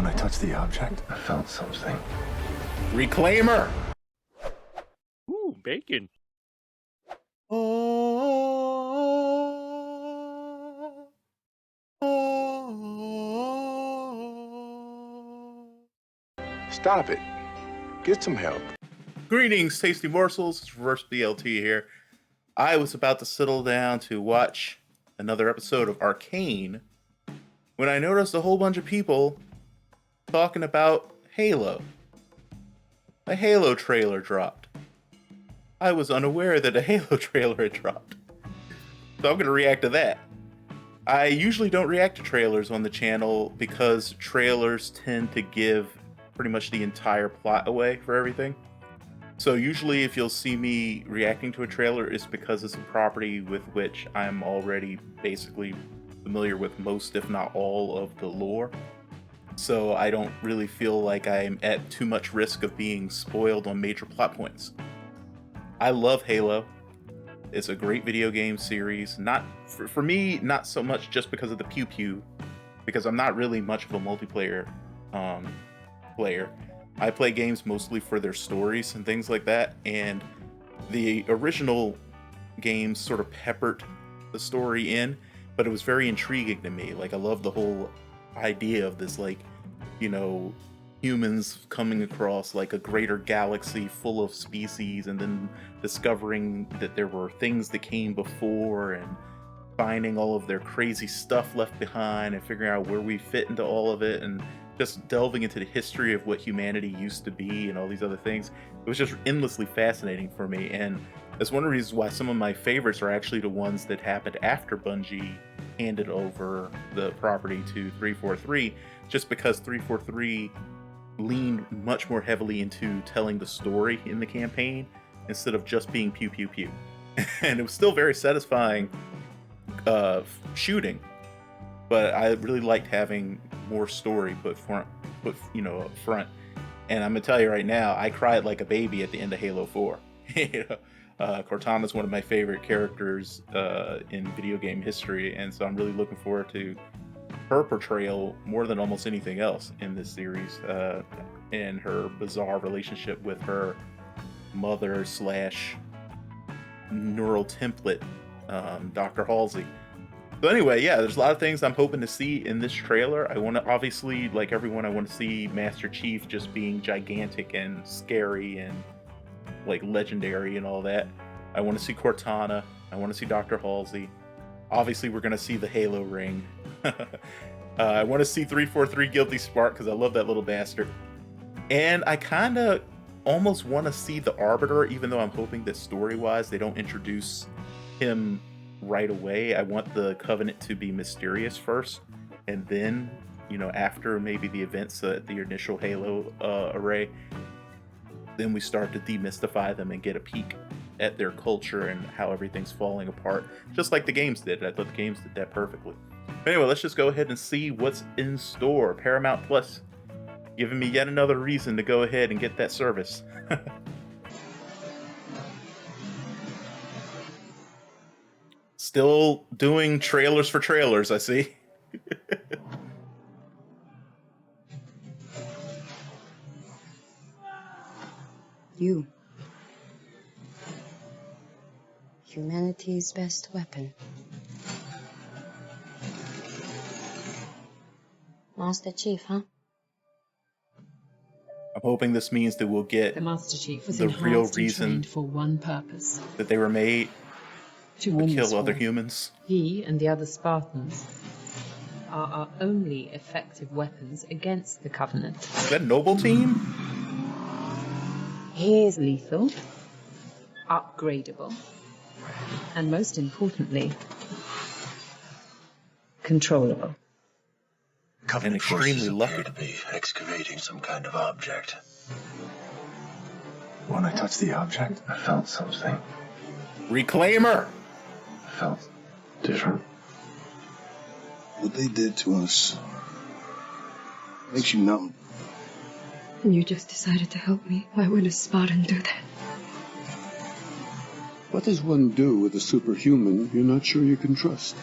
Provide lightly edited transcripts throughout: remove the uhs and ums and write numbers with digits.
When I touched the object, I felt something. Reclaimer! Ooh, bacon. Stop it. Get some help. Greetings, tasty morsels. It's Reverse BLT here. I was about to settle down to watch another episode of Arcane when I noticed a whole bunch of people talking about Halo. A Halo trailer dropped. I was unaware that a Halo trailer had dropped. So I'm going to react to that. I usually don't react to trailers on the channel because trailers tend to give pretty much the entire plot away for everything. So usually if you'll see me reacting to a trailer, it's because it's a property with which I'm already basically familiar with most, if not all, of the lore. So I don't really feel like I'm at too much risk of being spoiled on major plot points. I love Halo. It's a great video game series. Not for me, not so much just because of the pew pew, because I'm not really much of a multiplayer player. I play games mostly for their stories and things like that, and the original games sort of peppered the story in, but it was very intriguing to me. Like, I love the whole idea of this, like, you know, humans coming across like a greater galaxy full of species and then discovering that there were things that came before and finding all of their crazy stuff left behind and figuring out where we fit into all of it, and just delving into the history of what humanity used to be and all these other things. It was just endlessly fascinating for me, and that's one of the reasons why some of my favorites are actually the ones that happened after Bungie handed over the property to 343, just because 343 leaned much more heavily into telling the story in the campaign instead of just being pew pew pew. And it was still very satisfying shooting, but I really liked having more story put up front. And I'm gonna tell you right now, I cried like a baby at the end of Halo 4. Cortana is one of my favorite characters in video game history, and so I'm really looking forward to her portrayal more than almost anything else in this series, and her bizarre relationship with her mother slash neural template, Dr. Halsey. So anyway, yeah, there's a lot of things I'm hoping to see in this trailer. I want to, obviously, like everyone, I want to see Master Chief just being gigantic and scary and like legendary and all that. I want to see Cortana. I want to see Dr. Halsey. Obviously, we're going to see the Halo ring. I want to see 343 Guilty Spark because I love that little bastard. And I kind of almost want to see the Arbiter, even though I'm hoping that story-wise they don't introduce him right away. I want the Covenant to be mysterious first, and then, you know, after maybe the events at the initial Halo array, then we start to demystify them and get a peek at their culture and how everything's falling apart, just like the games did. I thought the games did that perfectly. Anyway, let's just go ahead and see what's in store. Paramount Plus giving me yet another reason to go ahead and get that service. Still doing trailers for trailers, I see. You. Humanity's best weapon. Master Chief, huh? I'm hoping this means that we'll get The Master Chief was the real enhanced and reason trained for one purpose: that they were made to to win kill this other war. humans. He and the other Spartans are our only effective weapons against the Covenant. Is that Noble Team? He is lethal, upgradable, and most importantly, controllable. And extremely lucky. To be excavating some kind of object. When I touched the object, I felt something. Reclaimer! I felt different. What they did to us makes you numb. And you just decided to help me. Why would a Spartan do that? What does one do with a superhuman you're not sure you can trust?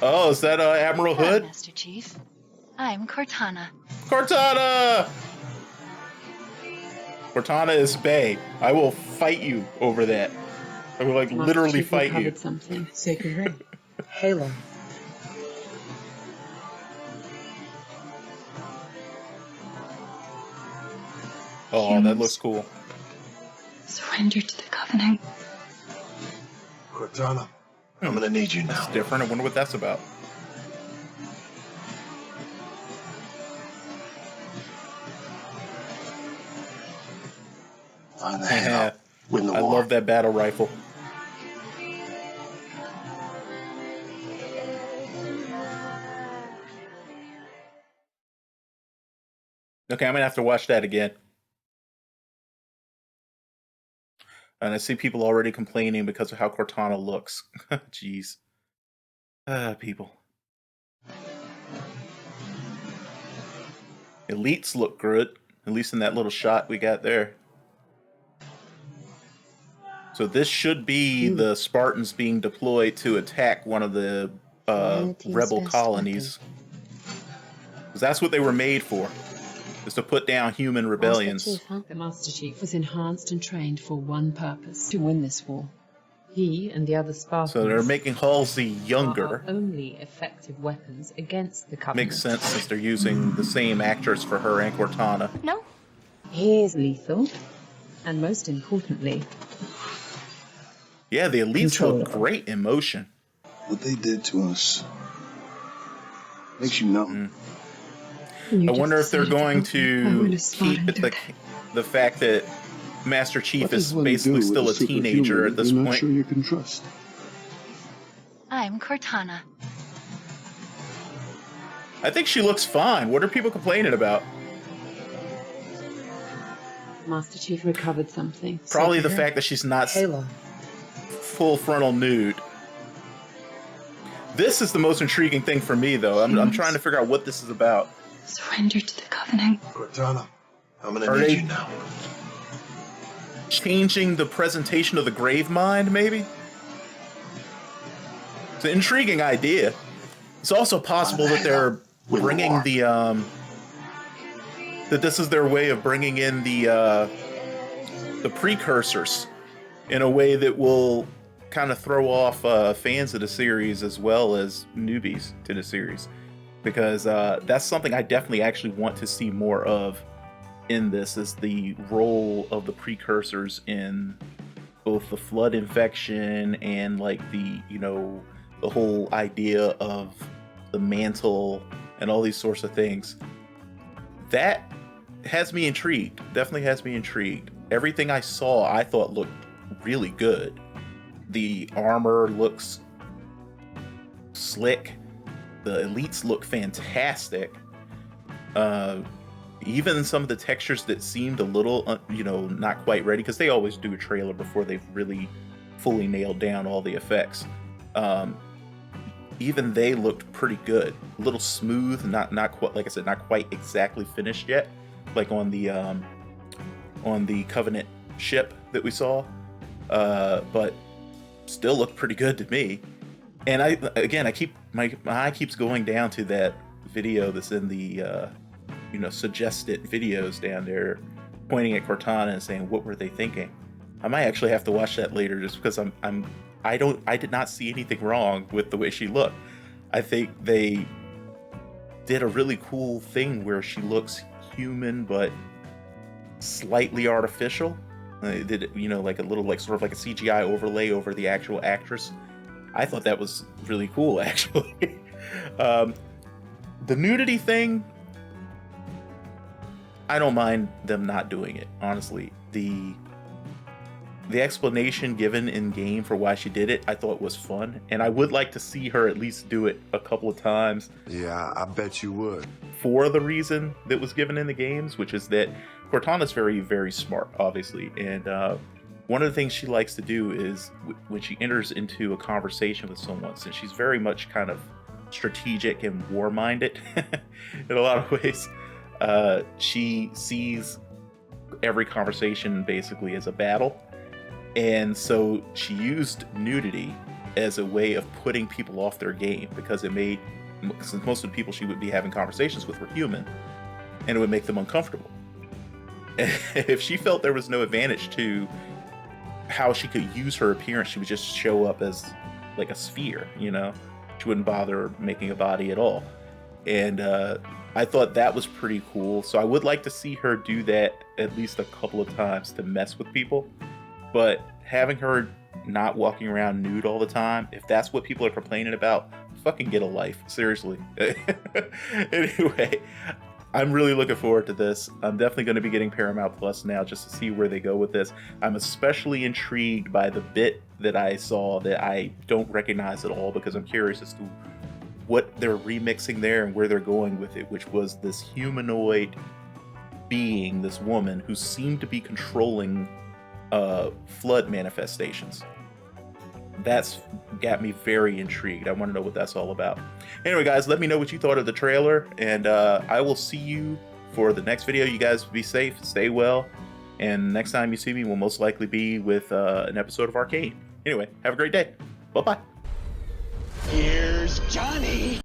Oh, is that Admiral Hood? Master Chief. I'm Cortana. Cortana! Cortana is bae. I will fight you over that. I will literally Chief fight you. recovered something. Sacred ring. Halo. Oh, that looks cool. Surrender to the Covenant. Cortana, I'm gonna need you That's now. different. I wonder what that's about. Find the Yeah, Halo. Win the I war. love that battle rifle. Okay, I'm gonna have to watch that again. And I see people already complaining because of how Cortana looks. Jeez. People. Elites look good, at least in that little shot we got there. So this should be the Spartans being deployed to attack one of the rebel colonies. Because that's what they were made for, is to put down human rebellions. The Master Chief was enhanced and trained for one purpose: to win this war. He and the other Spartans. So they're making Halsey are younger. our only effective weapons against the Covenant. Makes sense since they're using the same actress for her and Cortana. No? He is lethal, and most importantly, Yeah, the elites look great in motion. What they did to us makes you numb. You I just wonder if they're decided going help me. Why would to a Spartan keep do that? the fact that Master Chief What does is one basically do still a with superhuman teenager at this you're not point. sure you can trust? I'm Cortana. I think she looks fine. What are people complaining about? Master Chief recovered something. Probably the Sacred ring. fact that she's not Halo. full frontal nude. This is the most intriguing thing for me, though. I'm trying to figure out what this is about. Surrender to the Covenant. Cortana, I'm gonna Are need they- you now. Changing the presentation of the grave mind, maybe? It's an intriguing idea. It's also possible that they're bringing the that this is their way of bringing in the precursors in a way that will kind of throw off fans of the series as well as newbies to the series, because that's something I definitely actually want to see more of in this, is the role of the precursors in both the flood infection and like the the whole idea of the mantle and all these sorts of things. That has me intrigued. Definitely has me intrigued. Everything I saw I thought looked really good. The armor looks slick. The elites look fantastic. Even some of the textures that seemed a little, not quite ready, because they always do a trailer before they've really fully nailed down all the effects. Even they looked pretty good. A little smooth, not quite, like I said, not quite exactly finished yet, like on the Covenant ship that we saw. But still looked pretty good to me. And my eye keeps going down to that video that's in the suggested videos down there, pointing at Cortana and saying, what were they thinking? I might actually have to watch that later, just because I did not see anything wrong with the way she looked. I think they did a really cool thing where she looks human but slightly artificial. They did like a little sort of like a CGI overlay over the actual actress. I thought that was really cool, actually. The nudity thing, I don't mind them not doing it, honestly. The explanation given in game for why she did it, I thought was fun, and I would like to see her at least do it a couple of times. Yeah, I bet you would. For the reason that was given in the games, which is that Cortana's very, very smart, obviously, and one of the things she likes to do is when she enters into a conversation with someone, since she's very much kind of strategic and war-minded in a lot of ways, she sees every conversation basically as a battle. And so she used nudity as a way of putting people off their game, because it made since most of the people she would be having conversations with were human, and it would make them uncomfortable. If she felt there was no advantage to how she could use her appearance, she would just show up as like a sphere, you know? She wouldn't bother making a body at all. And I thought that was pretty cool. So I would like to see her do that at least a couple of times to mess with people. But having her not walking around nude all the time, if that's what people are complaining about, fucking get a life. Seriously. Anyway, I'm really looking forward to this. I'm definitely going to be getting Paramount Plus now just to see where they go with this. I'm especially intrigued by the bit that I saw that I don't recognize at all, because I'm curious as to what they're remixing there and where they're going with it, which was this humanoid being, this woman who seemed to be controlling flood manifestations. That's got me very intrigued. I want to know what that's all about. Anyway, guys, let me know what you thought of the trailer, and I will see you for the next video. You guys be safe, stay well, and next time you see me will most likely be with an episode of Arcane. Anyway, have a great day. Bye-bye. Here's Johnny.